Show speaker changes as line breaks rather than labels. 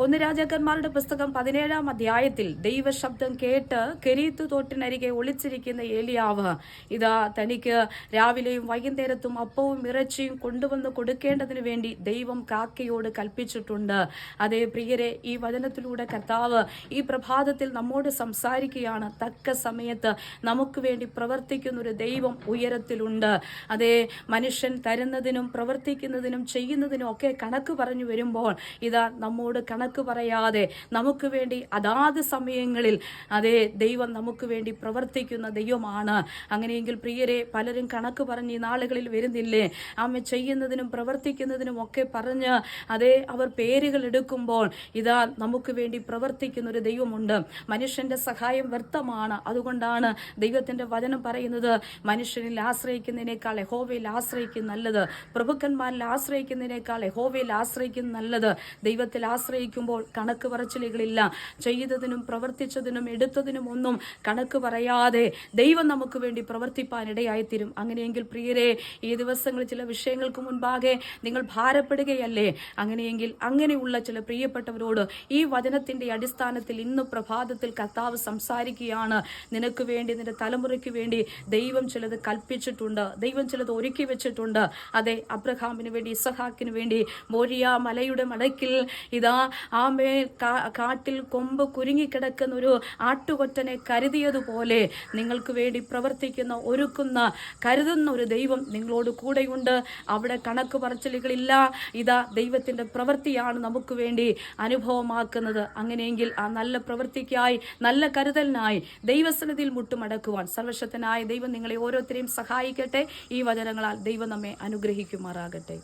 ഒന്ന് രാജാക്കന്മാരുടെ പുസ്തകം 17-ാം അധ്യായത്തിൽ ദൈവശബ്ദം കേട്ട് കെരീത്ത് തോട്ടിനരികെ ഒളിച്ചിരിക്കുന്ന ഏലിയാവ് ഇതാ തനിക്ക് രാവിലെയും വൈകുന്നേരത്തും അപ്പവും ഇറച്ചിയും കൊണ്ടുവന്ന് കൊടുക്കേണ്ടതിന് വേണ്ടി ദൈവം കാക്കയോട് കൽപ്പിച്ചിട്ടുണ്ട്. അതേ പ്രിയരെ, ഈ വചനത്തിലൂടെ കർത്താവ് ഈ പ്രഭാതത്തിൽ നമ്മോട് സംസാരിക്കുകയാണ്. തക്ക സമയത്ത് നമുക്ക് വേണ്ടി പ്രവർത്തിക്കുന്ന ഒരു ദൈവം ഉയരത്തിലുണ്ട്. അതേ, മനുഷ്യൻ തരുന്നതിനും പ്രവർത്തിക്കുന്നതിനും ചെയ്യുന്നതിനും ഒക്കെ കണക്ക് പറഞ്ഞു വരുമ്പോൾ ഇതാ നമ്മോട് കണക്ക് പറയാതെ നമുക്ക് വേണ്ടി അതാത് സമയങ്ങളിൽ അതേ ദൈവം നമുക്ക് വേണ്ടി പ്രവർത്തിക്കുന്ന ദൈവമാണ്. അങ്ങനെയെങ്കിൽ പ്രിയരെ, പലരും കണക്ക് പറഞ്ഞ് ഈ നാളുകളിൽ വരുന്നില്ലേ? ആമ ചെയ്യുന്നതിനും പ്രവർത്തിക്കുന്നതിനും ഒക്കെ പറഞ്ഞ് അതേ അവർ പേരുകൾ എടുക്കുമ്പോൾ ഇതാ നമുക്ക് വേണ്ടി പ്രവർത്തിക്കുന്ന ഒരു ദൈവമുണ്ട്. മനുഷ്യന്റെ സഹായം വ്യർത്ഥമാണ്. അതുകൊണ്ടാണ് ദൈവത്തിന്റെ വചനം പറയുന്നത്, മനുഷ്യനിൽ ആശ്രയിക്കുന്നതിനേക്കാൾ യഹോവയിൽ ആശ്രയിക്കുന്ന നല്ലത്, പ്രഭുക്കന്മാരിൽ ആശ്രയിക്കുന്നതിനേക്കാൾ യഹോവയിൽ ആശ്രയിക്കുന്ന നല്ലത്. ദൈവത്തിൽ ആശ്രയിക്കുമ്പോൾ കണക്ക് പറച്ചിലുകളില്ല. ചെയ്തതിനും പ്രവർത്തിച്ചതിനും എടുത്തതിനും ഒന്നും കണക്ക് പറയാതെ ദൈവം നമുക്ക് വേണ്ടി പ്രവർത്തിപ്പാനിടയായിത്തീരും. അങ്ങനെയെങ്കിൽ പ്രിയരെ, ഈ ദിവസങ്ങളിൽ ചില വിഷയങ്ങൾക്ക് മുൻപാകെ നിങ്ങൾ ഭാരപ്പെടുകയല്ലേ? അങ്ങനെയെങ്കിൽ അങ്ങനെയുള്ള ചില പ്രിയപ്പെട്ടവരോട് ഈ വചനത്തിന്റെ അടിസ്ഥാനത്തിൽ ഇന്ന് പ്രഭാതത്തിൽ കർത്താവ് സംസാരിക്കുകയാണ്. നിനക്ക് വേണ്ടി, നിന്റെ തലമുറയ്ക്ക് വേണ്ടി ദൈവം ചിലത് കൽപ്പിച്ചിട്ടുണ്ട്, ദൈവം ചിലത് ഒരുക്കി വെച്ചിട്ടുണ്ട്. അതെ, അബ്രഹാമിന് വേണ്ടി, ഇസഹാക്കിന് വേണ്ടി മോരിയ മലയുടെ മടക്കിൽ ഇതാ ആമേ കാട്ടിൽ കൊമ്പ് കുരുങ്ങിക്കിടക്കുന്ന ഒരു ആട്ടുകൊറ്റനെ കരുതിയതുപോലെ നിങ്ങൾക്ക് വേണ്ടി പ്രവർത്തിക്കുന്ന, ഒരുക്കുന്ന, കരുതുന്ന ഒരു ദൈവം നിങ്ങളോട് കൂടെയുണ്ട്. അവിടെ കണക്ക് പറച്ചിലുകളില്ല. ഇതാ ദൈവത്തിന്റെ പ്രവൃത്തിയാണ് നമുക്ക് വേണ്ടി അനുഭവമാക്കുന്നത്. അങ്ങനെയെങ്കിൽ ആ നല്ല പ്രവൃത്തിക്കായി, നല്ല കരുതലിനായി ദൈവസന്നിധിയിൽ മുട്ടുമടക്കുവാൻ സർവശക്തനായ ദൈവം നിങ്ങളെ ഓരോരുത്തരെയും സഹായിക്കട്ടെ. ഈ വചനങ്ങളാൽ ദൈവം നമ്മെ അനുഗ്രഹിക്കുമാറാകട്ടെ.